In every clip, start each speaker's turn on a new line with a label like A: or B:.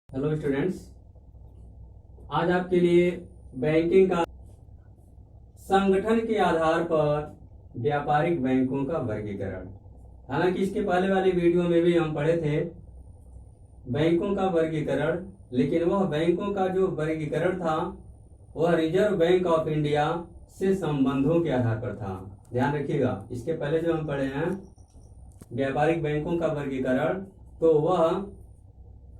A: Hello students, आज आपके लिए बैंकिंग का संगठन के आधार पर व्यापारिक बैंकों का वर्गीकरण। हालांकि इसके पहले वाली वीडियो में भी हम पढ़े थे बैंकों का वर्गीकरण, लेकिन वह बैंकों का जो वर्गीकरण था वह रिजर्व बैंक ऑफ इंडिया से संबंधों के आधार पर था। ध्यान रखिएगा, इसके पहले जो हम पढ़े हैं व्यापारिक बैंकों का वर्गीकरण, तो वह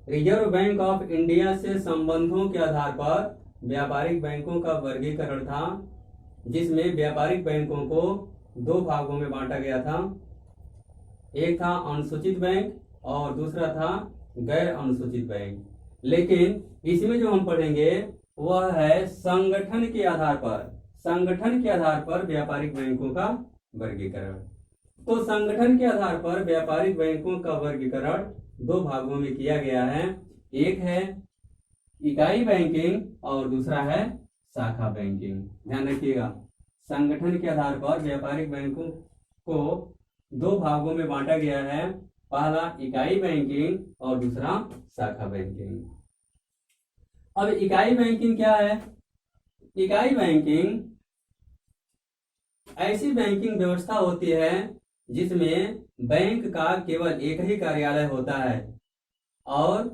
A: रिजर्व बैंक ऑफ इंडिया से संबंधों के आधार पर व्यापारिक बैंकों का वर्गीकरण था, जिसमें व्यापारिक बैंकों को दो भागों में बांटा गया था। एक था अनुसूचित बैंक और दूसरा था गैर अनुसूचित बैंक। लेकिन इसमें जो हम पढ़ेंगे वह है संगठन के आधार पर व्यापारिक बैंकों का वर्गीकरण। तो संगठन के आधार पर व्यापारिक बैंकों का वर्गीकरण दो भागों में किया गया है। एक है इकाई बैंकिंग और दूसरा है शाखा बैंकिंग। ध्यान रखिएगा, संगठन के आधार पर व्यापारिक बैंकों को दो भागों में बांटा गया है, पहला इकाई बैंकिंग और दूसरा शाखा बैंकिंग। अब इकाई बैंकिंग क्या है? इकाई बैंकिंग ऐसी बैंकिंग व्यवस्था होती है जिसमें बैंक का केवल एक ही कार्यालय होता है और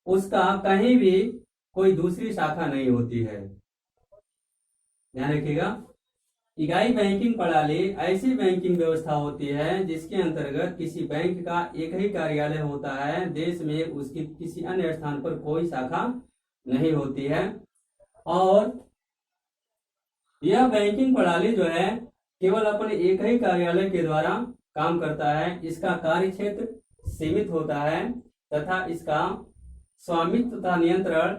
A: उसका कहीं भी कोई दूसरी शाखा नहीं होती है। ध्यान रखिएगा, इकाई बैंकिंग प्रणाली ऐसी बैंकिंग व्यवस्था होती है जिसके अंतर्गत किसी बैंक का एक ही कार्यालय होता है, देश में उसकी किसी अन्य स्थान पर कोई शाखा नहीं होती है। और यह बैंकिंग प्रणाली जो है केवल अपने एक ही कार्यालय के द्वारा काम करता है। इसका कार्य क्षेत्र सीमित होता है तथा इसका स्वामित्व तथा नियंत्रण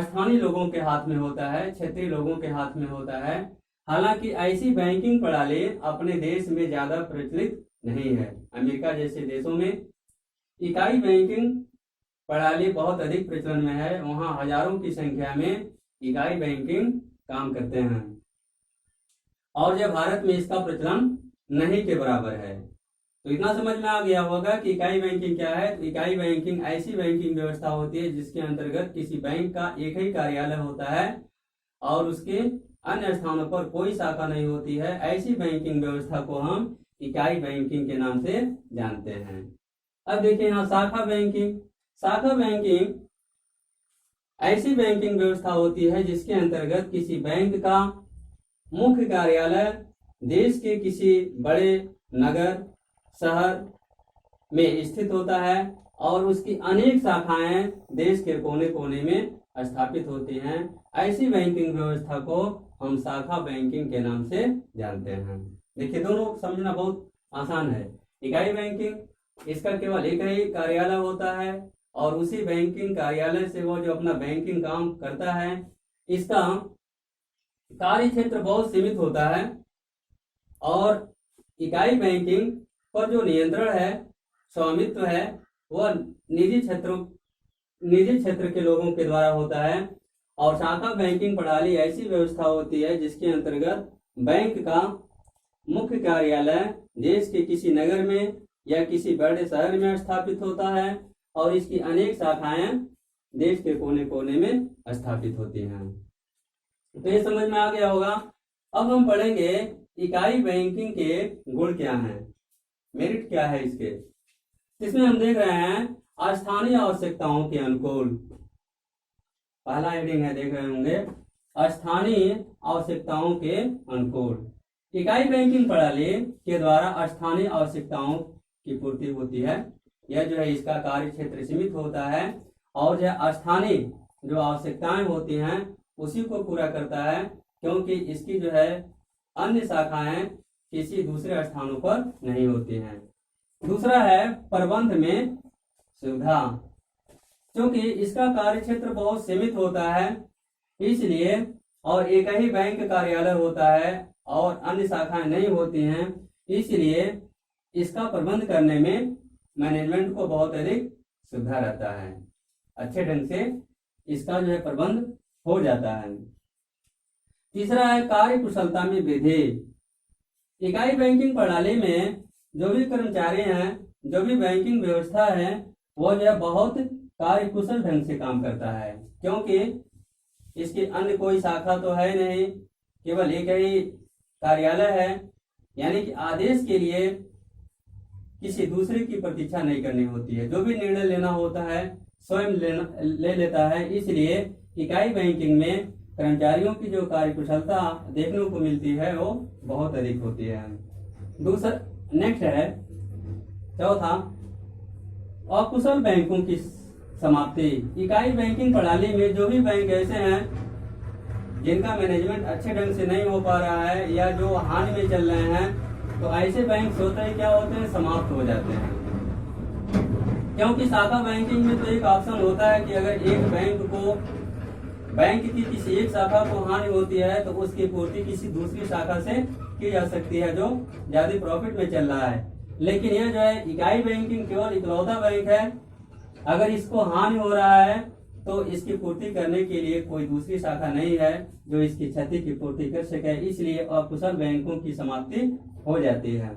A: स्थानीय लोगों के हाथ में होता है, क्षेत्रीय लोगों के हाथ में होता है। हालांकि ऐसी बैंकिंग प्रणाली अपने देश में ज्यादा प्रचलित नहीं है। अमेरिका जैसे देशों में इकाई बैंकिंग प्रणाली बहुत अधिक प्रचलन में है, वहां हजारों की संख्या में इकाई बैंकिंग काम करते हैं। और जब भारत में इसका प्रचलन नहीं के बराबर है। तो इतना समझ में आ गया होगा कि इकाई बैंकिंग क्या है। तो इकाई बैंकिंग ऐसी बैंकिंग व्यवस्था होती है जिसके अंतर्गत किसी बैंक का एक ही कार्यालय होता है और उसके अन्य स्थानों पर कोई शाखा नहीं होती है। ऐसी बैंकिंग व्यवस्था को हम इकाई बैंकिंग के नाम से जानते हैं। अब देखिए यहाँ शाखा बैंकिंग। शाखा बैंकिंग ऐसी बैंकिंग व्यवस्था होती है जिसके अंतर्गत किसी बैंक का मुख्य कार्यालय देश के किसी बड़े नगर शहर में स्थित होता है और उसकी अनेक शाखाएं देश के कोने कोने में स्थापित होती हैं। ऐसी बैंकिंग व्यवस्था को हम शाखा बैंकिंग के नाम से जानते हैं। देखिए, दोनों समझना बहुत आसान है। इकाई बैंकिंग, इसका केवल एक ही कार्यालय होता है और उसी बैंकिंग कार्यालय से वो जो अपना बैंकिंग काम करता है, इसका कार्य क्षेत्र बहुत सीमित होता है। और इकाई बैंकिंग पर जो नियंत्रण है, स्वामित्व है, वह निजी क्षेत्र के लोगों के द्वारा होता है। और शाखा बैंकिंग प्रणाली ऐसी व्यवस्था होती है जिसके अंतर्गत बैंक का मुख्य कार्यालय देश के किसी नगर में या किसी बड़े शहर में स्थापित होता है और इसकी अनेक शाखाएं देश के कोने कोने में स्थापित होती हैं। तो ये समझ में आ गया होगा। अब हम पढ़ेंगे इकाई बैंकिंग के गुण क्या हैं, मेरिट क्या है इसके। इसमें हम देख रहे हैं स्थानीय आवश्यकताओं के अनुकूल। पहला हेडिंग है, देख रहे होंगे स्थानीय आवश्यकताओं के अनुकूल। इकाई बैंकिंग प्रणाली के द्वारा स्थानीय आवश्यकताओं की पूर्ति होती है। यह जो है इसका कार्य क्षेत्र सीमित होता है और यह स्थानीय जो आवश्यकताएं होती हैं उसी को पूरा करता है, क्योंकि इसकी जो है अन्य शाखाएं किसी दूसरे स्थानों पर नहीं होती हैं। दूसरा है प्रबंध में सुविधा। क्योंकि इसका कार्य क्षेत्र बहुत सीमित होता है इसलिए, और एक ही बैंक कार्यालय होता है और अन्य शाखाएं नहीं होती हैं, इसलिए इसका प्रबंध करने में मैनेजमेंट को बहुत अधिक सुविधा रहता है। अच्छे ढंग से इसका जो है प्रबंध हो जाता है। तीसरा है कार्य कुशलता में वृद्धि। इकाई बैंकिंग प्रणाली में जो भी कर्मचारी हैं, जो भी बैंकिंग व्यवस्था है, वो जो है बहुत कार्यकुशल ढंग से काम करता है, क्योंकि इसकी अन्य कोई शाखा तो है नहीं, केवल एक ही कार्यालय है। यानी कि आदेश के लिए किसी दूसरे की प्रतीक्षा नहीं करनी होती है, जो भी निर्णय लेना होता है स्वयं ले लेता है। इसलिए इकाई बैंकिंग में कर्मचारियों की जो कार्यकुशलता देखने को मिलती है वो बहुत अधिक होती है। दूसरा नेक्स्ट है चौथा, अकुशल बैंकों की समाप्ति। इकाई बैंकिंग प्रणाली में जो भी बैंक ऐसे हैं जिनका मैनेजमेंट अच्छे ढंग से नहीं हो पा रहा है या जो हानि में चल रहे हैं, तो ऐसे बैंक स्वतः ही क्या होते हैं, समाप्त हो जाते हैं। क्योंकि शाखा बैंकिंग में तो एक ऑप्शन होता है कि अगर एक बैंक की किसी एक शाखा को हानि होती है तो उसकी पूर्ति किसी दूसरी शाखा से की जा सकती है जो ज्यादा प्रॉफिट में चल रहा है। लेकिन यह जो है इकाई बैंकिंग केवल इकलौता बैंक है, अगर इसको हानि हो रहा है तो इसकी पूर्ति करने के लिए कोई दूसरी शाखा नहीं है जो इसकी क्षति की पूर्ति कर सके, इसलिए अकुशल बैंकों की समाप्ति हो जाती है।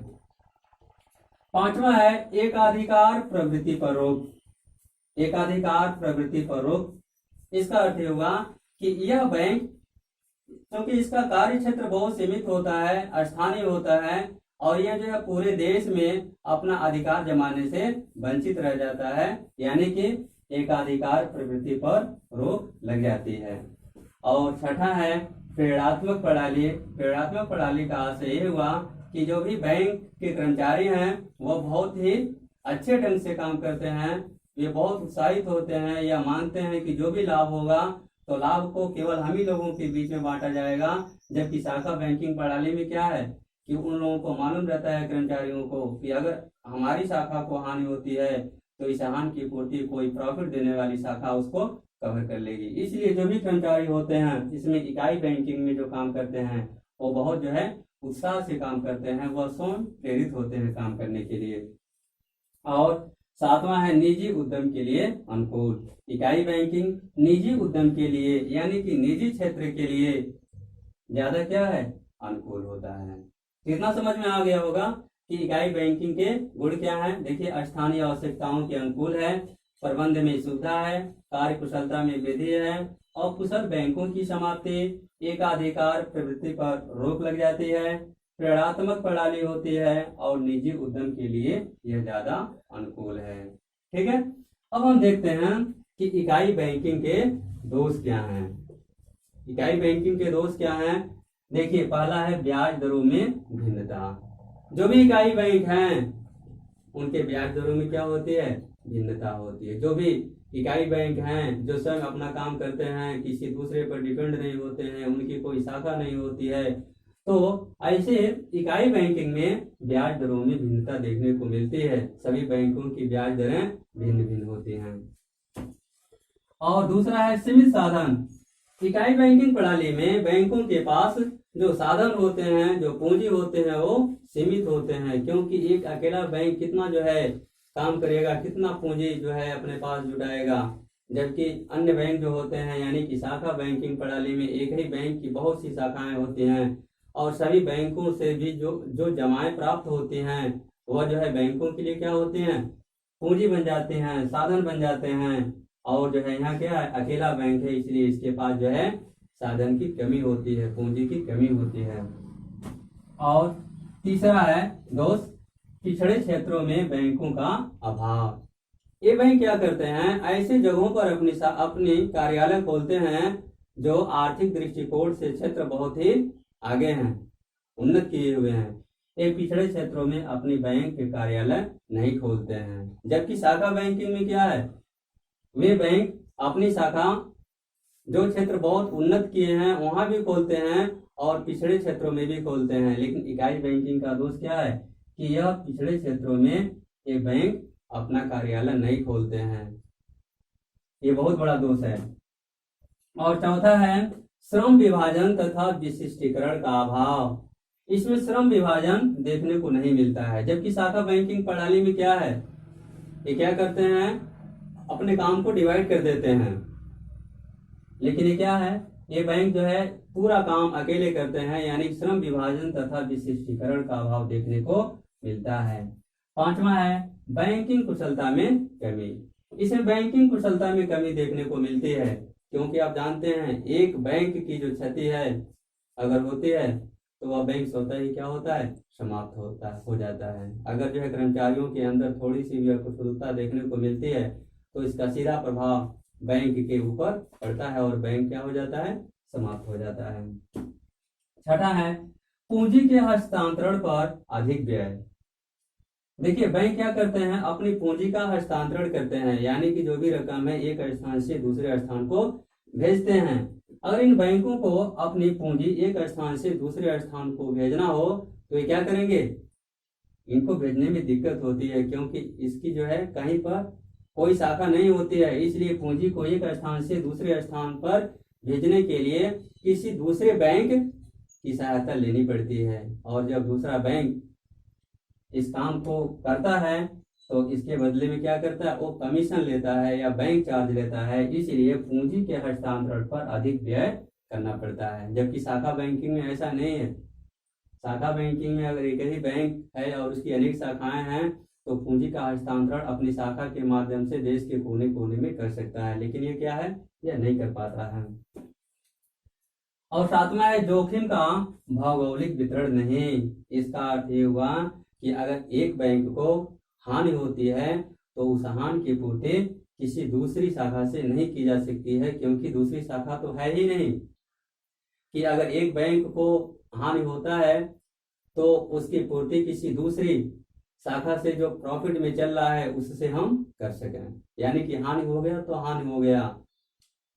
A: पांचवा है एकाधिकार प्रवृत्ति पर रोक। एकाधिकार प्रवृत्ति पर रोक, इसका अर्थ होगा कि यह बैंक, क्योंकि इसका कार्य क्षेत्र बहुत सीमित होता है, स्थानीय होता है, और यह जो है पूरे देश में अपना अधिकार जमाने से वंचित रह जाता है, यानी कि एकाधिकार प्रवृत्ति पर रोक लग जाती है। और छठा है प्रेरणात्मक प्रणाली। प्रेरणात्मक प्रणाली का अर्थ ये हुआ कि जो भी बैंक के कर्मचारी हैं वो बहुत ही अच्छे ढंग से काम करते हैं, ये बहुत उत्साहित होते हैं या मानते हैं कि जो भी लाभ होगा तो लाभ को केवल हम ही लोगों के बीच में बांटा जाएगा। जबकि शाखा बैंकिंग प्रणाली में क्या है कि उन लोगों को मालूम रहता है, कर्मचारियों को, कि अगर हमारी शाखा को हानि होती है तो इस हानि की पूर्ति कोई प्रॉफिट देने वाली शाखा उसको कवर कर लेगी। इसलिए जो भी कर्मचारी होते हैं इसमें इकाई बैंकिंग में जो काम करते हैं वो बहुत जो है उत्साह से काम करते हैं, वह स्वयं प्रेरित होते हैं काम करने के लिए। और सातवां है निजी उद्यम के लिए अनुकूल। इकाई बैंकिंग निजी उद्यम के लिए यानी कि निजी क्षेत्र के लिए ज्यादा क्या है, अनुकूल होता है। इतना समझ में आ गया होगा कि इकाई बैंकिंग के गुण क्या हैं। देखिए, स्थानीय आवश्यकताओं के अनुकूल है, प्रबंध में सुविधा है, कार्य कुशलता में वृद्धि है, और कुशल बैंकों की समाप्ति, एकाधिकार प्रवृत्ति पर रोक लग जाती है, प्रेरणात्मक प्रणाली होती है, और निजी उद्यम के लिए यह ज्यादा अनुकूल है। ठीक है, अब हम देखते हैं कि इकाई बैंकिंग के दोष क्या हैं। इकाई बैंकिंग के दोष क्या हैं? देखिए, पहला है ब्याज दरों में भिन्नता। जो भी इकाई बैंक हैं उनके ब्याज दरों में क्या होती है, भिन्नता होती है। जो भी इकाई बैंक हैं जो स्वयं अपना काम करते हैं, किसी दूसरे पर डिपेंड नहीं होते हैं, उनकी कोई शाखा नहीं होती है, तो ऐसे इकाई बैंकिंग में ब्याज दरों में भिन्नता देखने को मिलती है। सभी बैंकों की ब्याज दरें भिन्न भिन्न होती हैं। और दूसरा है सीमित साधन। इकाई बैंकिंग प्रणाली में बैंकों के पास जो साधन होते हैं, जो पूंजी होते हैं, वो सीमित होते हैं, क्योंकि एक अकेला बैंक कितना जो है काम करेगा, कितना पूंजी जो है अपने पास जुटाएगा। जबकि अन्य बैंक जो होते हैं यानी कि शाखा बैंकिंग प्रणाली में एक ही बैंक की बहुत सी शाखाएं होती हैं, और सभी बैंकों से भी जो जमाएं प्राप्त होती हैं वह जो है बैंकों के लिए क्या होती हैं, पूंजी बन जाते हैं, साधन बन जाते हैं। और जो है यहाँ क्या है, अकेला बैंक है, इसलिए इसके पास जो है साधन की कमी होती है, पूंजी की कमी होती है। और तीसरा है दोष, पिछड़े क्षेत्रों में बैंकों का अभाव। ये बैंक क्या करते हैं, ऐसे जगहों पर अपनी कार्यालय खोलते हैं जो आर्थिक दृष्टिकोण से क्षेत्र बहुत ही आगे हैं, उन्नत किए हुए हैं। एक पिछड़े क्षेत्रों में अपनी बैंक के कार्यालय नहीं खोलते हैं। जबकि शाखा बैंकिंग में क्या है, वे बैंक अपनी शाखा जो क्षेत्र बहुत उन्नत किए हैं वहां भी खोलते हैं और पिछड़े क्षेत्रों में भी खोलते हैं। लेकिन इकाई बैंकिंग का दोष क्या है कि यह पिछड़े क्षेत्रों में ये बैंक अपना कार्यालय नहीं खोलते हैं, ये बहुत बड़ा दोष है। और चौथा है श्रम विभाजन तथा विशिष्टीकरण का अभाव। इसमें श्रम विभाजन देखने को नहीं मिलता है। जबकि शाखा बैंकिंग प्रणाली में क्या है, ये क्या करते हैं, अपने काम को डिवाइड कर देते हैं। लेकिन ये क्या है, ये बैंक जो है पूरा काम अकेले करते हैं, यानी श्रम विभाजन तथा विशिष्टीकरण का अभाव देखने को मिलता है। पांचवा है बैंकिंग कुशलता में कमी। इसमें बैंकिंग कुशलता में कमी देखने को मिलती है, क्योंकि आप जानते हैं एक बैंक की जो क्षति है अगर होती है तो वह बैंक स्वतः ही क्या होता है, समाप्त हो जाता है। अगर जो है कर्मचारियों के अंदर थोड़ी सी भी अकुशलता देखने को मिलती है तो इसका सीधा प्रभाव बैंक के ऊपर पड़ता है और बैंक क्या हो जाता है, समाप्त हो जाता है। छठा है पूंजी के हस्तांतरण पर अधिक व्यय। देखिए बैंक क्या करते हैं, अपनी पूंजी का हस्तांतरण करते हैं, यानी कि जो भी रकम है एक स्थान से दूसरे स्थान को भेजते हैं। अगर इन बैंकों को अपनी पूंजी एक स्थान से दूसरे स्थान को भेजना हो तो ये क्या करेंगे, इनको भेजने में दिक्कत होती है, क्योंकि इसकी जो है कहीं पर कोई शाखा नहीं होती है, इसलिए पूंजी को एक स्थान से दूसरे स्थान पर भेजने के लिए किसी दूसरे बैंक की सहायता लेनी पड़ती है। और जब दूसरा बैंक इस काम को करता है तो इसके बदले में क्या करता है, वो कमीशन लेता है या बैंक चार्ज लेता है, इसलिए पूंजी के हस्तांतरण पर अधिक व्यय करना पड़ता है। जबकि शाखा बैंकिंग में ऐसा नहीं है। शाखा बैंकिंग में अगर एक ही बैंक है और उसकी अनेक शाखाएं हैं तो पूंजी का हस्तांतरण अपनी शाखा के माध्यम से देश के कोने कोने में कर सकता है, लेकिन ये क्या है, यह नहीं कर पाता है। और सातवां है जोखिम का भौगोलिक वितरण नहीं। इसका अर्थ ये हुआ कि अगर एक बैंक को हानि होती है तो उस हानि की पूर्ति किसी दूसरी शाखा से नहीं की जा सकती है, क्योंकि दूसरी शाखा तो है ही नहीं कि अगर एक बैंक को हानि होता है तो उसकी पूर्ति किसी दूसरी शाखा से जो प्रॉफिट में चल रहा है उससे हम कर सकें। यानी कि हानि हो गया तो हानि हो गया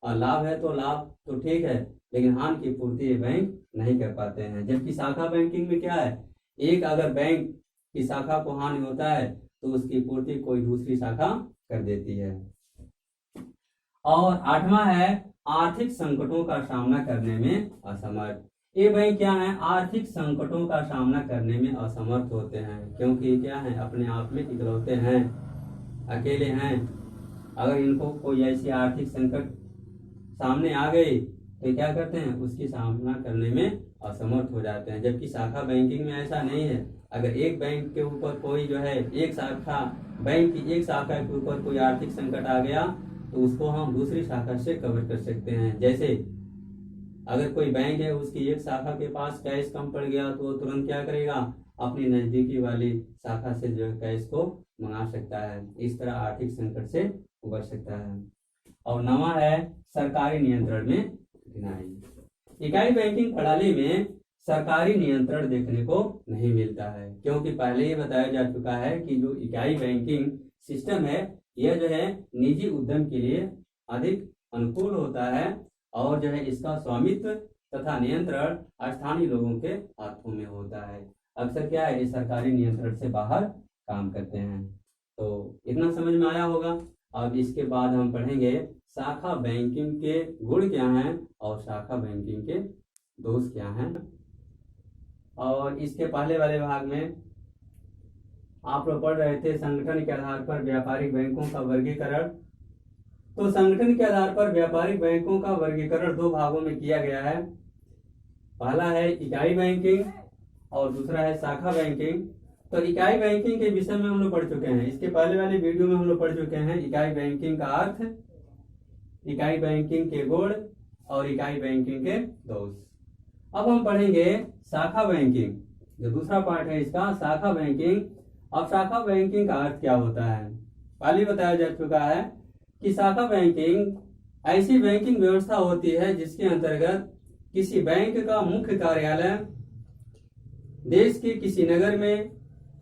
A: और लाभ है तो लाभ तो ठीक है, लेकिन हानि की पूर्ति ये बैंक नहीं कर पाते हैं। जबकि शाखा बैंकिंग में क्या है, एक अगर बैंक की शाखा को हानि होता है तो उसकी पूर्ति कोई दूसरी शाखा कर देती है। और आठवां है आर्थिक संकटों का सामना करने में असमर्थ। ये बैंक क्या है, आर्थिक संकटों का सामना करने में असमर्थ होते हैं, क्योंकि क्या है, अपने आप में इकलौते हैं, अकेले हैं। अगर इनको कोई ऐसी आर्थिक संकट सामने आ गई तो क्या करते हैं, उसकी सामना करने में असमर्थ हो जाते हैं। जबकि शाखा बैंकिंग में ऐसा नहीं है। अगर एक बैंक के ऊपर कोई जो है एक शाखा, बैंक की एक शाखा के ऊपर कोई आर्थिक संकट आ गया तो उसको हम दूसरी शाखा से कवर कर सकते हैं। जैसे अगर कोई बैंक है उसकी एक शाखा के पास कैश कम पड़ गया तो वो तुरंत क्या करेगा, अपनी नजदीकी वाली शाखा से जो है कैश को मंगा सकता है। इस तरह आर्थिक संकट से उबर सकता है। और नवा है सरकारी नियंत्रण में कठिनाई। इकाई बैंकिंग प्रणाली में सरकारी नियंत्रण देखने को नहीं मिलता है, क्योंकि पहले ही बताया जा चुका है कि जो इकाई बैंकिंग सिस्टम है यह जो है निजी उद्यम के लिए अधिक अनुकूल होता है और जो है इसका स्वामित्व तथा नियंत्रण स्थानीय लोगों के हाथों में होता है। अक्सर क्या है, ये सरकारी नियंत्रण से बाहर काम करते हैं। तो इतना समझ में आया होगा। अब इसके बाद हम पढ़ेंगे शाखा बैंकिंग के गुण क्या हैं और शाखा बैंकिंग के दोष क्या हैं। और इसके पहले वाले भाग में आप लोग पढ़ रहे थे संगठन के आधार पर व्यापारिक बैंकों का वर्गीकरण। तो संगठन के आधार पर व्यापारिक बैंकों का वर्गीकरण दो भागों में किया गया है। पहला है इकाई बैंकिंग और दूसरा है शाखा बैंकिंग। तो इकाई बैंकिंग के विषय में हम लोग पढ़ चुके हैं, इसके पहले वाले वीडियो में हम लोग पढ़ चुके हैं इकाई बैंकिंग का अर्थ, इकाई बैंकिंग के गुण और इकाई बैंकिंग के दोष। अब हम पढ़ेंगे शाखा बैंकिंग, जो दूसरा पार्ट है इसका, शाखा बैंकिंग। अब शाखा बैंकिंग का अर्थ क्या होता है, पहले बताया जा चुका है कि शाखा बैंकिंग ऐसी बैंकिंग व्यवस्था होती है जिसके अंतर्गत किसी बैंक का मुख्य कार्यालय देश के किसी नगर में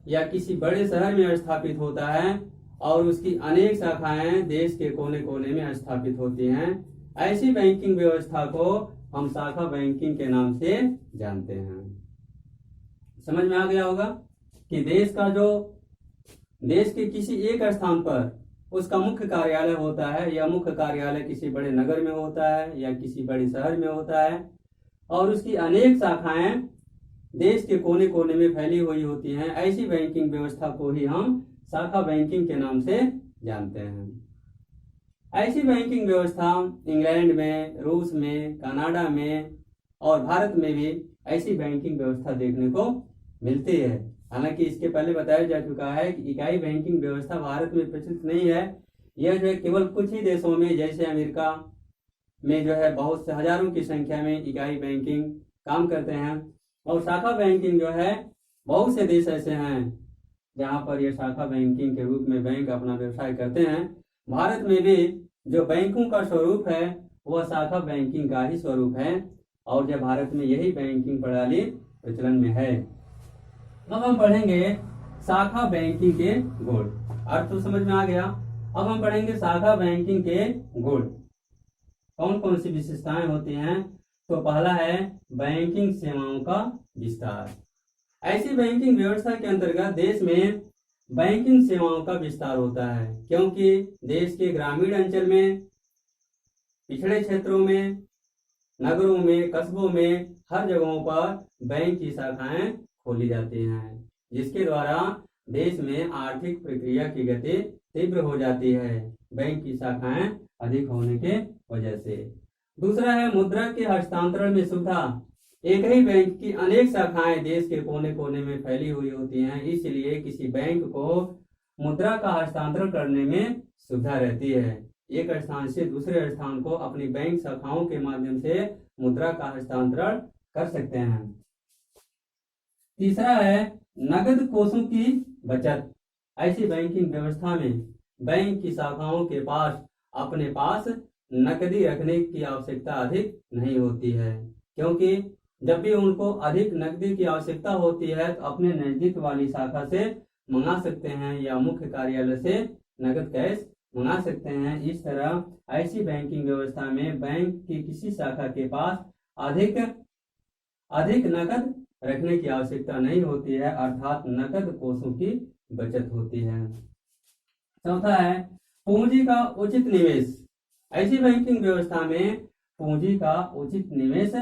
A: या किसी बड़े शहर में स्थापित होता है और उसकी अनेक शाखाएं देश के कोने कोने में स्थापित होती हैं। ऐसी बैंकिंग व्यवस्था को हम शाखा बैंकिंग के नाम से जानते हैं। समझ में आ गया होगा कि देश के किसी एक स्थान पर उसका मुख्य कार्यालय होता है, या मुख्य कार्यालय किसी बड़े नगर में होता है या किसी बड़े शहर में होता है और उसकी अनेक शाखाएं देश के कोने कोने में फैली हुई होती हैं। ऐसी बैंकिंग व्यवस्था को ही हम शाखा बैंकिंग के नाम से जानते हैं। ऐसी बैंकिंग व्यवस्था इंग्लैंड में, रूस में, कनाडा में और भारत में भी ऐसी बैंकिंग व्यवस्था देखने को मिलती है। हालांकि इसके पहले बताया जा चुका है कि इकाई बैंकिंग व्यवस्था भारत में प्रचलित नहीं है, यह जो है केवल कुछ ही देशों में, जैसे अमेरिका में जो है बहुत से हजारों की संख्या में इकाई बैंकिंग काम करते हैं। और शाखा बैंकिंग जो है बहुत से देश ऐसे हैं जहां पर ये शाखा बैंकिंग के रूप में बैंक अपना व्यवसाय करते हैं। भारत में भी जो बैंकों का स्वरूप है वह शाखा बैंकिंग का ही स्वरूप है, और जो भारत में यही बैंकिंग प्रणाली प्रचलन में है। अब हम पढ़ेंगे शाखा बैंकिंग के गुण। अर्थ तो समझ में आ गया। अब हम पढ़ेंगे शाखा बैंकिंग के गुण, कौन कौन सी विशेषताएं होती हैं। तो पहला है बैंकिंग सेवाओं का विस्तार। ऐसी बैंकिंग व्यवस्था के अंतर्गत देश में बैंकिंग सेवाओं का विस्तार होता है, क्योंकि देश के ग्रामीण अंचल में, पिछड़े क्षेत्रों में, नगरों में, कस्बों में, हर जगहों पर बैंक की शाखाएं खोली जाती हैं, जिसके द्वारा देश में आर्थिक प्रक्रिया की गति तीव्र हो जाती है, बैंक की शाखाएं अधिक होने के वजह से। दूसरा है मुद्रा के हस्तांतरण में सुविधा। एक ही बैंक की अनेक शाखाएं देश के कोने कोने में फैली हुई होती हैं, इसलिए किसी बैंक को मुद्रा का हस्तांतरण करने में सुविधा रहती है। एक स्थान से दूसरे स्थान को अपनी बैंक शाखाओं के माध्यम से मुद्रा का हस्तांतरण कर सकते हैं। तीसरा है नगद कोषों की बचत। ऐसी बैंकिंग व्यवस्था में बैंक की शाखाओं के पास अपने पास नकदी रखने की आवश्यकता अधिक नहीं होती है, क्योंकि जब भी उनको अधिक नकदी की आवश्यकता होती है तो अपने नजदीक वाली शाखा से मंगा सकते हैं या मुख्य कार्यालय से नगद कैश मंगा सकते हैं। इस तरह ऐसी बैंकिंग व्यवस्था में बैंक की किसी शाखा के पास अधिक नकद रखने की आवश्यकता नहीं होती है, अर्थात नकद कोषों की बचत होती है। चौथा है पूंजी का उचित निवेश। ऐसी बैंकिंग व्यवस्था में पूंजी का उचित निवेश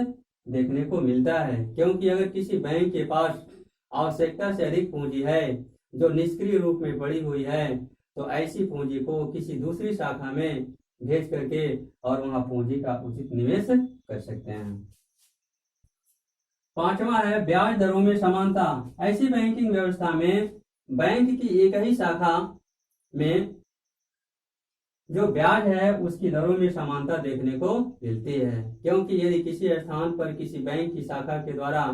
A: देखने को मिलता है, क्योंकि अगर किसी बैंक के पास आवश्यकता से अधिक पूंजी है जो निष्क्रिय रूप में पड़ी हुई है, तो ऐसी पूंजी को किसी दूसरी शाखा में भेज करके और वहां पूंजी का उचित निवेश कर सकते हैं। पांचवा है ब्याज दरों में समानता। ऐसी बैंकिंग व्यवस्था में बैंक की एक ही शाखा में जो ब्याज है उसकी दरों में समानता देखने को मिलती है, क्योंकि यदि किसी स्थान पर किसी बैंक की शाखा के द्वारा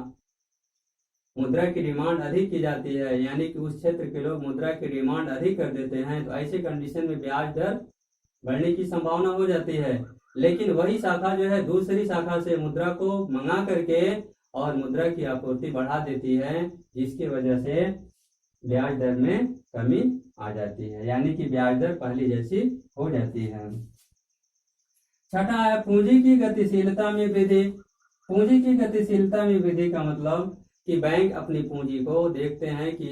A: मुद्रा की डिमांड अधिक की जाती है, यानी कि उस क्षेत्र के लोग मुद्रा की डिमांड अधिक कर देते हैं, तो ऐसे कंडीशन में ब्याज दर बढ़ने की संभावना हो जाती है। लेकिन वही शाखा जो है दूसरी शाखा से मुद्रा को मंगा करके और मुद्रा की आपूर्ति बढ़ा देती है, जिसकी वजह से ब्याज दर में कमी आ जाती है, यानी कि ब्याज दर पहले जैसी हो जाती है। छठा है पूंजी की गतिशीलता में वृद्धि। पूंजी की गतिशीलता में वृद्धि का मतलब कि बैंक अपनी पूंजी को देखते हैं कि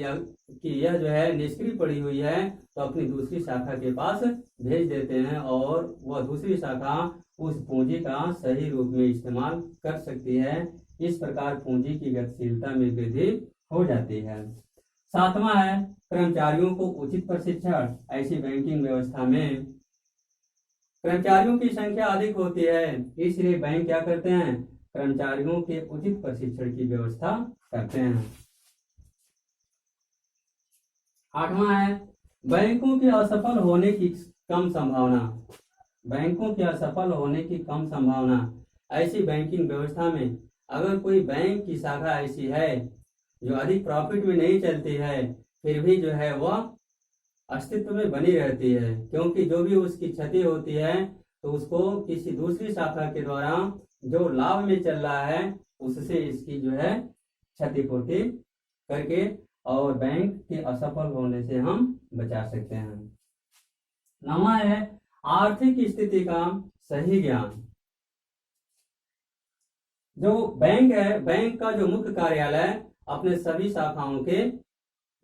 A: यह जो है निष्क्रिय पड़ी हुई है, तो अपनी दूसरी शाखा के पास भेज देते हैं और वह दूसरी शाखा उस पूंजी का सही रूप में इस्तेमाल कर सकती है। इस प्रकार पूंजी की गतिशीलता में वृद्धि हो जाती है। सातवां है कर्मचारियों को उचित प्रशिक्षण। ऐसी बैंकिंग व्यवस्था में कर्मचारियों की संख्या अधिक होती है, इसलिए बैंक क्या करते हैं, कर्मचारियों के उचित प्रशिक्षण की व्यवस्था करते हैं। आठवां है बैंकों के असफल होने की कम संभावना। बैंकों के असफल होने की कम संभावना। ऐसी बैंकिंग व्यवस्था में अगर कोई बैंक की शाखा ऐसी है जो अधिक प्रॉफिट में नहीं चलती है, फिर भी जो है वह अस्तित्व में बनी रहती है, क्योंकि जो भी उसकी क्षति होती है तो उसको किसी दूसरी शाखा के द्वारा जो लाभ में चल रहा है उससे इसकी जो है क्षतिपूर्ति करके और बैंक के असफल होने से हम बचा सकते हैं। नौवां है आर्थिक स्थिति का सही ज्ञान। जो बैंक है, बैंक का जो मुख्य कार्यालय अपने सभी शाखाओं के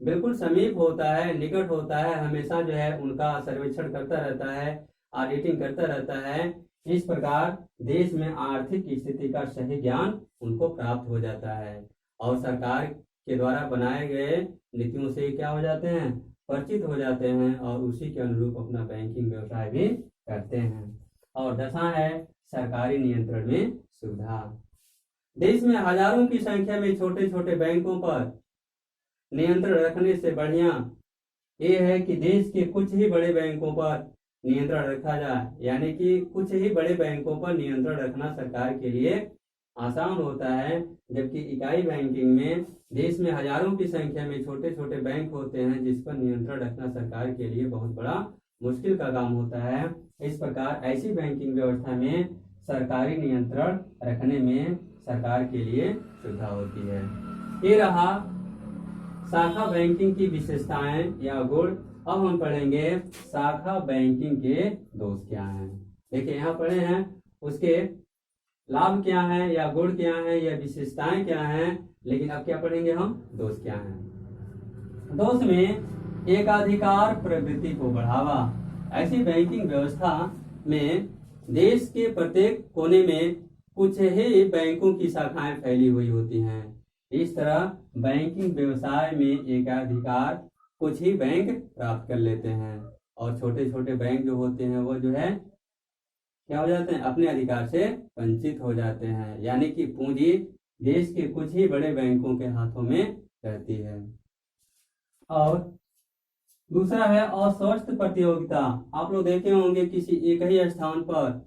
A: बिल्कुल समीप होता है, निकट होता है, हमेशा जो है उनका सर्वेक्षण करता रहता है, ऑडिटिंग करता रहता है। इस प्रकार देश में आर्थिक स्थिति का सही ज्ञान उनको प्राप्त हो जाता है और सरकार के द्वारा बनाए गए नीतियों से क्या हो जाते हैं, परिचित हो जाते हैं और उसी के अनुरूप अपना बैंकिंग व्यवसाय भी करते हैं। और 10वां है सरकारी नियंत्रण में सुविधा। देश में हजारों की संख्या में छोटे छोटे बैंकों पर नियंत्रण रखने से बढ़िया ये है कि देश के कुछ ही बड़े बैंकों पर नियंत्रण रखा जाए, यानी कि कुछ ही बड़े बैंकों पर नियंत्रण रखना सरकार के लिए आसान होता है, जबकि इकाई बैंकिंग में देश में हजारों की संख्या में छोटे छोटे बैंक होते हैं जिस पर नियंत्रण रखना सरकार के लिए बहुत बड़ा मुश्किल का काम होता है। इस प्रकार ऐसी बैंकिंग व्यवस्था में सरकारी नियंत्रण रखने में सरकार के लिए सुविधा होती है। ये रहा शाखा बैंकिंग की विशेषताएं या गुण। अब हम पढ़ेंगे शाखा बैंकिंग के दोष क्या हैं। देखिए यहाँ पढ़े हैं, उसके लाभ क्या है या गुण क्या है या विशेषताएं क्या हैं, लेकिन अब क्या पढ़ेंगे हम, दोष क्या हैं। दोष में एकाधिकार प्रवृत्ति को बढ़ावा। ऐसी बैंकिंग व्यवस्था में देश के प्रत्येक कोने में कुछ ही बैंकों की शाखाएं फैली हुई होती हैं। इस तरह बैंकिंग व्यवसाय में एकाधिकार कुछ ही बैंक प्राप्त कर लेते हैं और छोटे छोटे बैंक जो होते हैं वो जो है क्या हो जाते हैं, अपने अधिकार से वंचित हो जाते हैं, यानी कि पूंजी देश के कुछ ही बड़े बैंकों के हाथों में रहती है। और दूसरा है अस्वस्थ प्रतियोगिता। आप लोग देखे होंगे किसी एक ही स्थान पर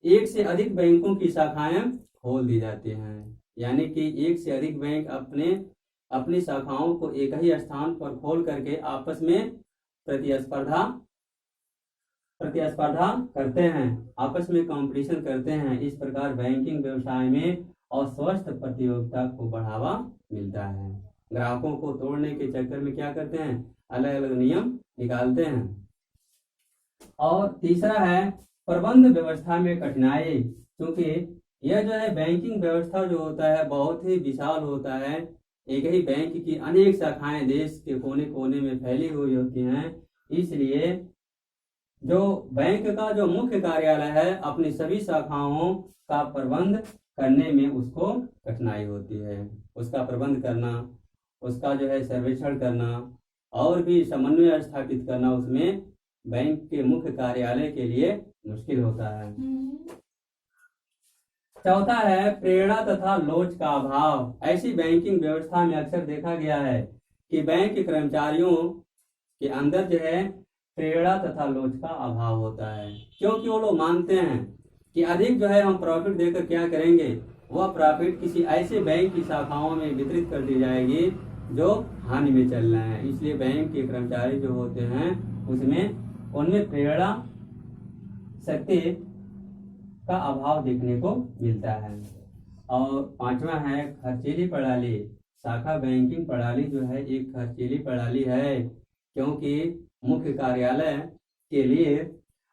A: एक से अधिक बैंकों की शाखाएं खोल दी जाती हैं, यानी कि एक से अधिक बैंक अपनी शाखाओं को एक ही स्थान पर खोल करके आपस में प्रतिस्पर्धा करते हैं, आपस में कंपटीशन करते हैं। इस प्रकार बैंकिंग व्यवसाय में अस्वस्थ प्रतियोगिता को बढ़ावा मिलता है। ग्राहकों को तोड़ने के चक्कर में क्या करते हैं, अलग अलग नियम निकालते हैं। और तीसरा है प्रबंध व्यवस्था में कठिनाई, क्योंकि यह जो है बैंकिंग व्यवस्था जो होता है बहुत ही विशाल होता है। एक ही बैंक की अनेक शाखाएं देश के कोने कोने में फैली हुई होती हैं, इसलिए जो बैंक का जो मुख्य कार्यालय है अपनी सभी शाखाओं का प्रबंध करने में उसको कठिनाई होती है। उसका प्रबंध करना, उसका जो है सर्वेक्षण करना और भी समन्वय स्थापित करना उसमें बैंक के मुख्य कार्यालय के लिए मुश्किल होता है। चौथा है प्रेरणा तथा लोच का अभाव। ऐसी बैंकिंग व्यवस्था में अक्सर देखा गया है कि बैंक के कर्मचारियों के अंदर जो है प्रेरणा तथा लोच का अभाव होता है, क्योंकि वो लोग मानते हैं कि अधिक जो है हम प्रॉफिट देकर क्या करेंगे, वह प्रॉफिट किसी ऐसे बैंक की शाखाओं में वितरित कर दी जाएगी जो हानि में चल रहे हैं। इसलिए बैंक के कर्मचारी जो होते हैं उनमें प्रेरणा शक्ति का अभाव देखने को मिलता है। और पांचवा है खर्चीली प्रणाली। शाखा बैंकिंग प्रणाली जो है एक खर्चीली प्रणाली है, क्योंकि मुख्य कार्यालय के लिए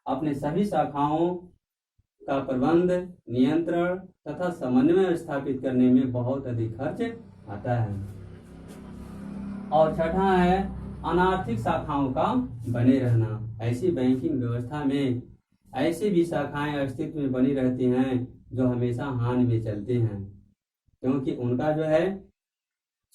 A: अपने सभी शाखाओं का प्रबंध, नियंत्रण तथा समन्वय स्थापित करने में बहुत अधिक खर्च आता है। और छठा है अनार्थिक शाखाओं का बने रहना। ऐसी बैंकिंग व्यवस्था में ऐसी भी शाखाएं अस्तित्व में बनी रहती हैं जो हमेशा हानि में चलती हैं, क्योंकि उनका जो है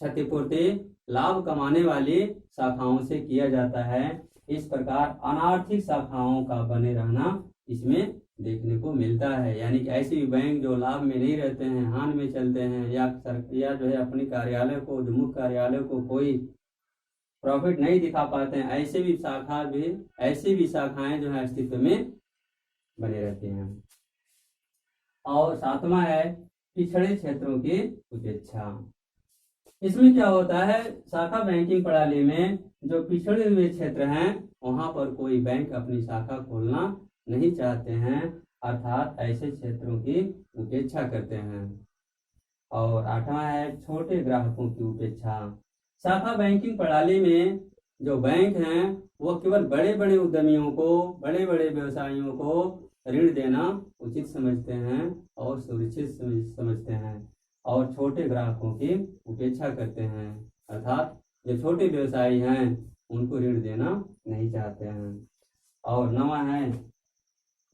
A: क्षतिपूर्ति लाभ कमाने वाली शाखाओं से किया जाता है। इस प्रकार अनार्थिक शाखाओं का बने रहना इसमें देखने को मिलता है, यानी कि ऐसे भी बैंक जो लाभ में नहीं रहते हैं, हानि में चलते हैं, या जो है अपने कार्यालय को, जो मुख्य कार्यालय को कोई प्रॉफिट नहीं दिखा पाते हैं, ऐसी भी शाखाएं जो है अस्तित्व में बने रहती हैं। और सातवां है पिछड़े क्षेत्रों की उपेक्षा। इसमें क्या होता है, शाखा बैंकिंग प्रणाली में जो पिछड़े हुए क्षेत्र हैं वहां पर कोई बैंक अपनी शाखा खोलना नहीं चाहते हैं, अर्थात ऐसे क्षेत्रों की उपेक्षा करते हैं। और आठवां है छोटे ग्राहकों की उपेक्षा। शाखा बैंकिंग प्रणाली में जो बैंक हैं वो केवल बड़े बड़े उद्यमियों को, बड़े बड़े व्यवसायियों को ऋण देना उचित समझते हैं और सुरक्षित समझते हैं, और छोटे ग्राहकों की उपेक्षा करते हैं, अर्थात जो छोटे व्यवसायी हैं उनको ऋण देना नहीं चाहते हैं। और नवा है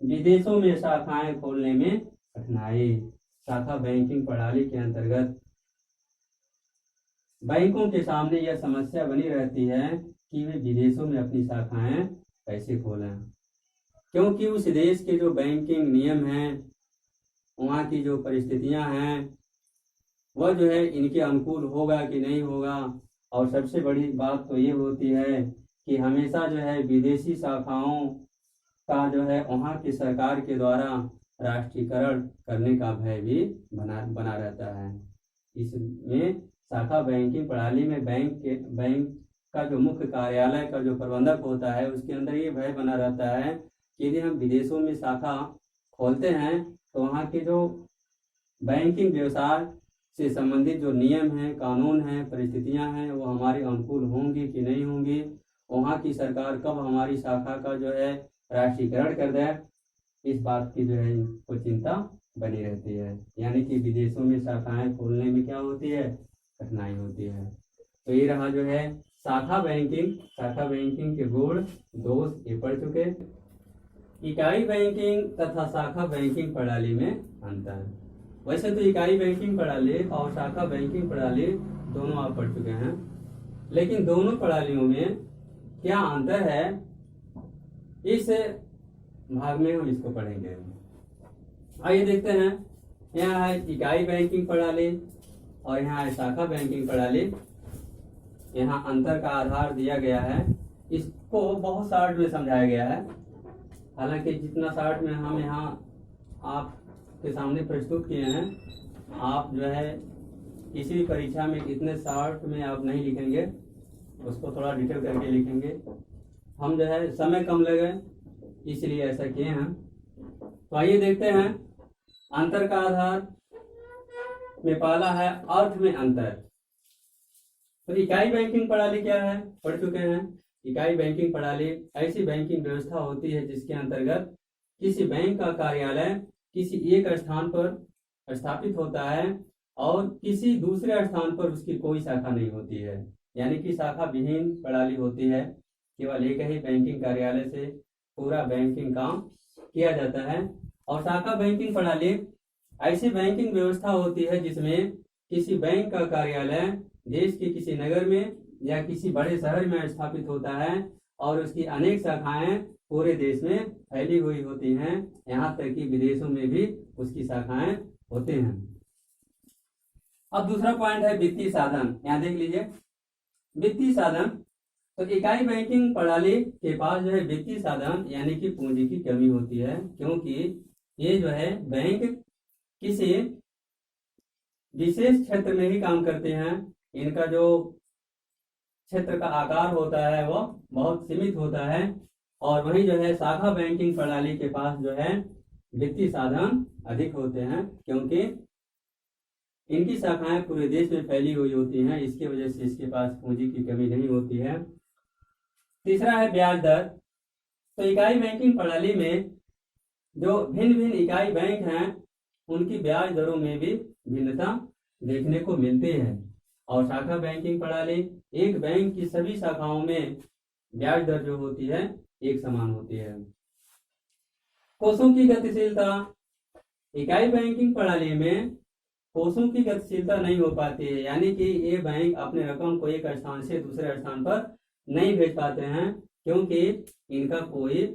A: विदेशों में शाखाएं खोलने में कठिनाई। शाखा बैंकिंग प्रणाली के अंतर्गत बैंकों के सामने यह समस्या बनी रहती है कि वे विदेशों में अपनी शाखाएं कैसे खोलें, क्योंकि उस देश के जो बैंकिंग नियम हैं, वहाँ की जो परिस्थितियां हैं, वह जो है इनके अनुकूल होगा कि नहीं होगा। और सबसे बड़ी बात तो ये होती है कि हमेशा जो है विदेशी शाखाओं का जो है वहाँ की सरकार के द्वारा राष्ट्रीयकरण करने का भय भी बना रहता है। इसमें शाखा बैंकिंग प्रणाली में बैंक का जो मुख्य कार्यालय का जो प्रबंधक होता है उसके अंदर ये भय बना रहता है कि यदि हम विदेशों में शाखा खोलते हैं तो वहाँ के जो बैंकिंग व्यवसाय से संबंधित जो नियम हैं, कानून हैं, परिस्थितियां हैं, वो हमारे अनुकूल होंगी कि नहीं होंगी, वहाँ की सरकार कब हमारी शाखा का जो है राष्ट्रीयकरण कर दे, इस बात की जो है इनको चिंता बनी रहती है। यानी कि विदेशों में शाखाएं खोलने में क्या होती है, कठिनाई होती है। तो ये रहा जो है शाखा बैंकिंग के गुण दोष ये पढ़ चुके। इकाई बैंकिंग तथा शाखा बैंकिंग प्रणाली में अंतर। वैसे तो इकाई बैंकिंग प्रणाली और शाखा बैंकिंग प्रणाली दोनों आप पढ़ चुके हैं, लेकिन दोनों प्रणालियों में क्या अंतर है इस भाग में हम इसको पढ़ेंगे। आइए देखते हैं। यहाँ है इकाई बैंकिंग प्रणाली और यहाँ है शाखा बैंकिंग प्रणाली। यहाँ अंतर का आधार दिया गया है, इसको बहुत शॉर्ट में समझाया गया है। हालांकि जितना शॉर्ट में हम यहाँ आपके सामने प्रस्तुत किए हैं, आप जो है किसी भी परीक्षा में इतने शॉर्ट में आप नहीं लिखेंगे, उसको थोड़ा डिटेल करके लिखेंगे। हम जो है समय कम लगे इसलिए ऐसा किए हैं। तो आइए देखते हैं अंतर का आधार में पहला है अर्थ में अंतर। तो इकाई बैंकिंग प्रणाली क्या है, पढ़ चुके हैं। इकाई बैंकिंग प्रणाली ऐसी बैंकिंग व्यवस्था होती है जिसके अंतर्गत किसी बैंक का कार्यालय किसी एक स्थान पर स्थापित होता है और किसी दूसरे स्थान पर उसकी कोई शाखा नहीं होती है। यानी कि शाखा विहीन प्रणाली होती है, केवल एक ही बैंकिंग कार्यालय से पूरा बैंकिंग काम किया जाता है। और शाखा बैंकिंग प्रणाली ऐसी बैंकिंग व्यवस्था होती है जिसमें किसी बैंक का कार्यालय देश के किसी नगर में या किसी बड़े शहर में स्थापित होता है और उसकी अनेक शाखाएं पूरे देश में फैली हुई होती हैं, यहाँ तक कि विदेशों में भी उसकी शाखाएं होते हैं। अब दूसरा पॉइंट है वित्तीय साधन। यहाँ देख लीजिए वित्तीय साधन। तो इकाई बैंकिंग प्रणाली के पास जो है वित्तीय साधन यानी कि पूंजी की कमी होती है, क्योंकि ये जो है बैंक किसी विशेष क्षेत्र में ही काम करते हैं। इनका जो क्षेत्र का आकार होता है वो बहुत सीमित होता है। और वही जो है शाखा बैंकिंग प्रणाली के पास जो है वित्तीय साधन अधिक होते हैं, क्योंकि इनकी शाखाएं पूरे देश में फैली हुई होती हैं। इसकी वजह से इसके पास पूंजी की कमी नहीं होती है। तीसरा है ब्याज दर। तो इकाई बैंकिंग प्रणाली में जो भिन्न भिन्न इकाई बैंक हैं उनकी ब्याज दरों में भी भिन्नता देखने को मिलती है। और शाखा बैंकिंग प्रणाली एक बैंक की सभी शाखाओं में ब्याज दर जो होती है एक समान होती है। कोषों की गतिशीलता। इकाई बैंकिंग प्रणाली में कोषों की गतिशीलता नहीं हो पाती है, यानी कि ये बैंक अपने रकम को एक स्थान से दूसरे स्थान पर नहीं भेज पाते हैं, क्योंकि इनका कोई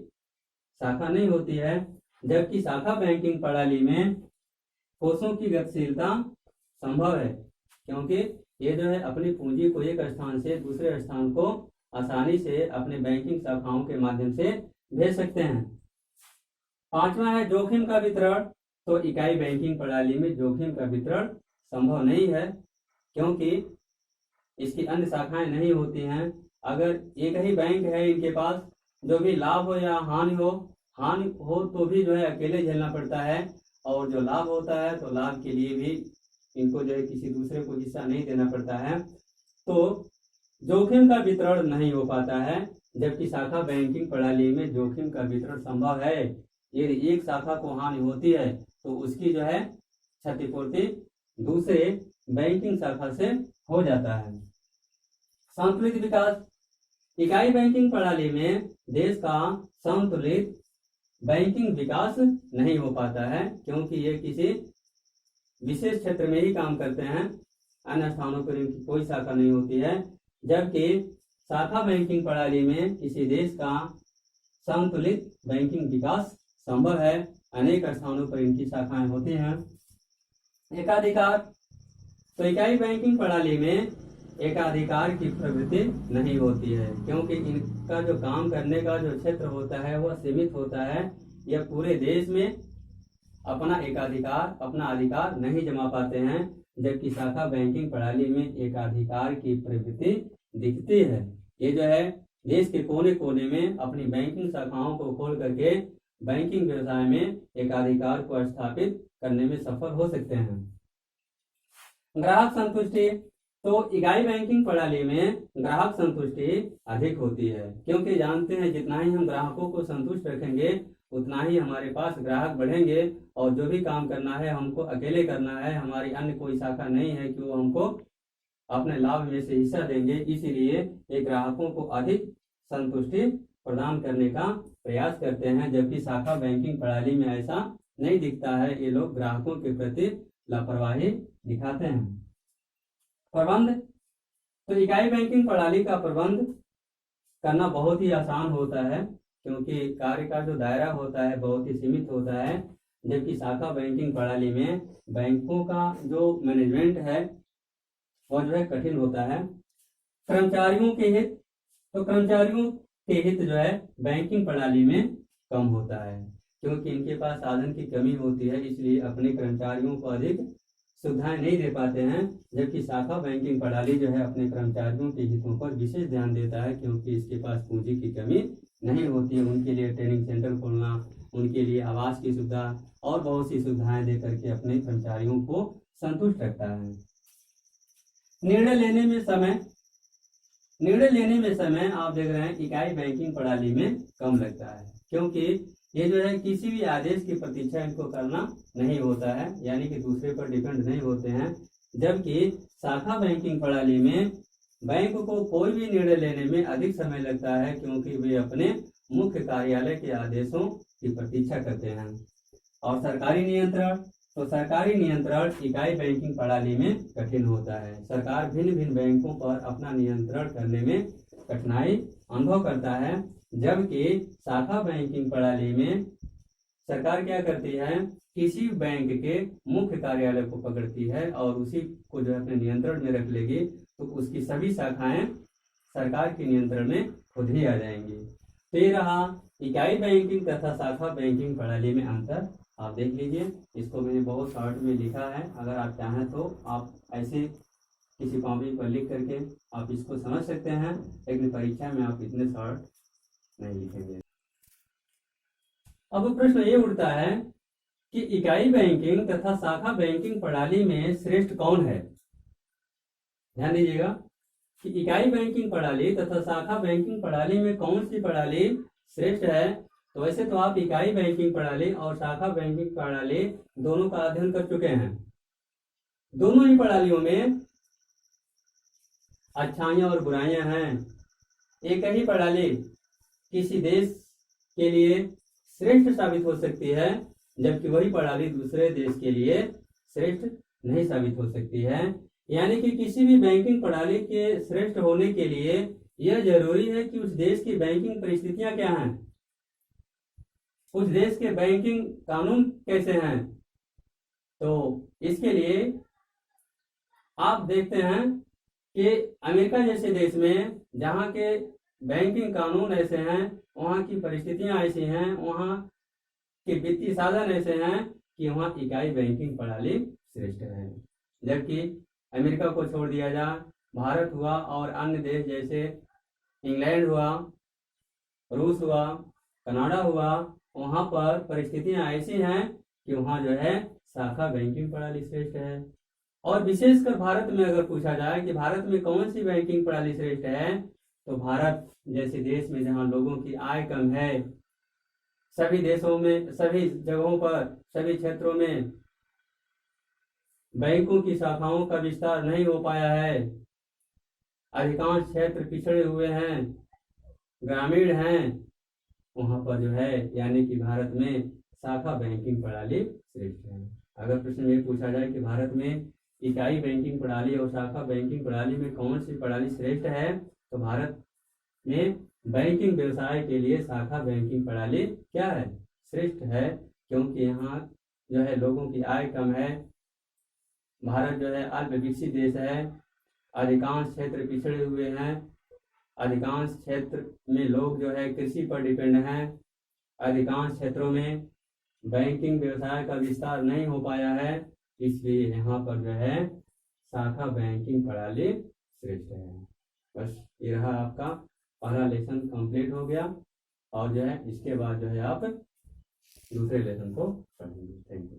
A: शाखा नहीं होती है। जबकि शाखा बैंकिंग प्रणाली में कोषों की गतिशीलता संभव है, क्योंकि ये जो है अपनी पूंजी को एक स्थान से दूसरे स्थान को आसानी से अपने बैंकिंग शाखाओं के माध्यम से भेज सकते हैं। पांचवा है जोखिम का वितरण। तो इकाई बैंकिंग प्रणाली में जोखिम का वितरण संभव नहीं है, क्योंकि इसकी अन्य शाखाएं नहीं होती हैं। अगर एक ही बैंक है इनके पास, जो भी लाभ हो या हानि हो तो भी जो है अकेले झेलना पड़ता है, और जो लाभ होता है तो लाभ के लिए भी इनको जो है किसी दूसरे को हिस्सा नहीं देना पड़ता है। तो जोखिम का वितरण नहीं हो पाता है। जबकि शाखा बैंकिंग प्रणाली में जोखिम का वितरण संभव है। यदि एक शाखा को हानि होती है तो उसकी जो है क्षतिपूर्ति दूसरे बैंकिंग शाखा से हो जाता है। संतुलित विकास। इकाई बैंकिंग प्रणाली में देश का संतुलित बैंकिंग विकास नहीं हो पाता है, क्योंकि ये किसी विशेष क्षेत्र में ही काम करते हैं, अन्य स्थानों पर इनकी कोई शाखा नहीं होती है। जबकि शाखा बैंकिंग प्रणाली में किसी देश का संतुलित बैंकिंग विकास संभव है, अनेक स्थानों पर इनकी शाखाएं होती हैं। एकाधिकार। तो इकाई बैंकिंग प्रणाली में एकाधिकार की प्रवृत्ति नहीं होती है, क्योंकि इनका जो काम करने का जो क्षेत्र होता है वह सीमित होता है। यह पूरे देश में अपना एकाधिकार, अपना अधिकार नहीं जमा पाते हैं, जबकि शाखा बैंकिंग प्रणाली में एकाधिकार की प्रवृत्ति दिखती है। ये जो है देश के कोने कोने में अपनी बैंकिंग शाखाओं को खोल करके बैंकिंग व्यवसाय में एकाधिकार को स्थापित करने में सफल हो सकते हैं। ग्राहक संतुष्टि, तो इकाई बैंकिंग प्रणाली में ग्राहक संतुष्टि अधिक होती है, क्योंकि जानते हैं जितना ही हम ग्राहकों को संतुष्ट रखेंगे उतना ही हमारे पास ग्राहक बढ़ेंगे, और जो भी काम करना है हमको अकेले करना है, हमारी अन्य कोई शाखा नहीं है कि वो हमको अपने लाभ में से हिस्सा देंगे। इसीलिए ये ग्राहकों को अधिक संतुष्टि प्रदान करने का प्रयास करते हैं, जबकि शाखा बैंकिंग प्रणाली में ऐसा नहीं दिखता है। ये लोग ग्राहकों के प्रति लापरवाही दिखाते हैं। प्रबंध, तो इकाई बैंकिंग प्रणाली का प्रबंध करना बहुत ही आसान होता है, क्योंकि कार्य का जो दायरा होता है बहुत ही सीमित होता है, जबकि शाखा बैंकिंग प्रणाली में बैंकों का जो मैनेजमेंट है वह जो है कठिन होता है। कर्मचारियों के हित, तो कर्मचारियों के हित जो है बैंकिंग प्रणाली में कम होता है, क्योंकि इनके पास साधन की कमी होती है, इसलिए अपने कर्मचारियों को अधिक सुविधाएं नहीं दे पाते हैं। जबकि शाखा बैंकिंग प्रणाली जो है अपने कर्मचारियों के हितों पर विशेष ध्यान देता है, क्योंकि इसके पास पूंजी की कमी नहीं होती है। उनके लिए ट्रेनिंग सेंटर खोलना, उनके लिए आवास की सुविधा और बहुत सी सुविधाएं दे करके अपने कर्मचारियों को संतुष्ट रखता है। निर्णय लेने में समय आप देख रहे हैं इकाई बैंकिंग प्रणाली में कम लगता है, क्योंकि ये जो है किसी भी आदेश की प्रतीक्षा इनको करना नहीं होता है, यानी कि दूसरे पर डिपेंड नहीं होते हैं। जबकि शाखा बैंकिंग प्रणाली में बैंक को कोई भी निर्णय लेने में अधिक समय लगता है, क्योंकि वे अपने मुख्य कार्यालय के आदेशों की प्रतीक्षा करते हैं। और सरकारी नियंत्रण, तो सरकारी नियंत्रण इकाई बैंकिंग प्रणाली में कठिन होता है। सरकार भिन्न भिन्न बैंकों पर अपना नियंत्रण करने में कठिनाई अनुभव करता है, जबकि शाखा बैंकिंग प्रणाली में सरकार क्या करती है, किसी बैंक के मुख्य कार्यालय को पकड़ती है और उसी को जो है अपने नियंत्रण में रख लेगी, तो उसकी सभी शाखाएं सरकार के नियंत्रण में खुद ही आ जाएंगी। तो ये रहा इकाई बैंकिंग तथा शाखा बैंकिंग प्रणाली में अंतर। आप देख लीजिए, इसको मैंने बहुत शॉर्ट में लिखा है, अगर आप चाहें तो आप ऐसे किसी कॉपी पर लिख करके आप इसको समझ सकते हैं, लेकिन परीक्षा में आप इतने शॉर्ट नहीं लिखेंगे। अब प्रश्न ये उठता है कि इकाई बैंकिंग तथा शाखा बैंकिंग प्रणाली में श्रेष्ठ कौन है। ध्यान दीजिएगा कि इकाई बैंकिंग प्रणाली तथा शाखा बैंकिंग प्रणाली में कौन सी प्रणाली श्रेष्ठ है। तो वैसे तो आप इकाई बैंकिंग प्रणाली और शाखा बैंकिंग प्रणाली दोनों का अध्ययन कर चुके हैं। दोनों ही प्रणालियों में अच्छाइयां और बुराइयां हैं। एक ही प्रणाली किसी देश के लिए श्रेष्ठ साबित हो सकती है, जबकि वही प्रणाली दूसरे देश के लिए श्रेष्ठ नहीं साबित हो सकती है। यानी कि किसी भी बैंकिंग प्रणाली के श्रेष्ठ होने के लिए यह जरूरी है कि उस देश की बैंकिंग परिस्थितियां क्या हैं, उस देश के बैंकिंग कानून कैसे हैं। तो इसके लिए आप देखते हैं कि अमेरिका जैसे देश में जहाँ के बैंकिंग कानून ऐसे हैं, वहाँ की परिस्थितियां ऐसी हैं, वहाँ के वित्तीय साधन ऐसे हैं कि वहाँ इकाई बैंकिंग प्रणाली श्रेष्ठ है। जबकि अमेरिका को छोड़ दिया जाए, भारत हुआ और अन्य देश जैसे इंग्लैंड हुआ, रूस हुआ, कनाडा हुआ, वहाँ पर परिस्थितियां ऐसी हैं कि वहाँ जो है शाखा बैंकिंग प्रणाली श्रेष्ठ है। और विशेषकर भारत में अगर पूछा जाए कि भारत में कौन सी बैंकिंग प्रणाली श्रेष्ठ है, तो भारत जैसे देश में जहाँ लोगों की आय कम है, सभी देशों में, सभी जगहों पर, सभी क्षेत्रों में बैंकों की शाखाओं का विस्तार नहीं हो पाया है, अधिकांश क्षेत्र पिछड़े हुए हैं, ग्रामीण हैं, वहां पर जो है यानी कि भारत में शाखा बैंकिंग प्रणाली श्रेष्ठ है। अगर प्रश्न में पूछा जाए कि भारत में इकाई बैंकिंग प्रणाली और शाखा बैंकिंग प्रणाली में कौन सी प्रणाली श्रेष्ठ है, तो भारत में बैंकिंग व्यवसाय के लिए शाखा बैंकिंग प्रणाली क्या है, श्रेष्ठ है, क्योंकि यहाँ जो है लोगों की आय कम है, भारत जो है अल्प विकसित देश है, अधिकांश क्षेत्र पिछड़े हुए हैं, अधिकांश क्षेत्र में लोग जो है कृषि पर डिपेंड हैं, अधिकांश क्षेत्रों में बैंकिंग व्यवसाय का विस्तार नहीं हो पाया है, इसलिए यहाँ पर जो है शाखा बैंकिंग प्रणाली श्रेष्ठ है। बस ये रहा आपका पहला लेसन कंप्लीट हो गया, और जो है इसके बाद जो है आप दूसरे लेसन को पढ़ेंगे। Thank you.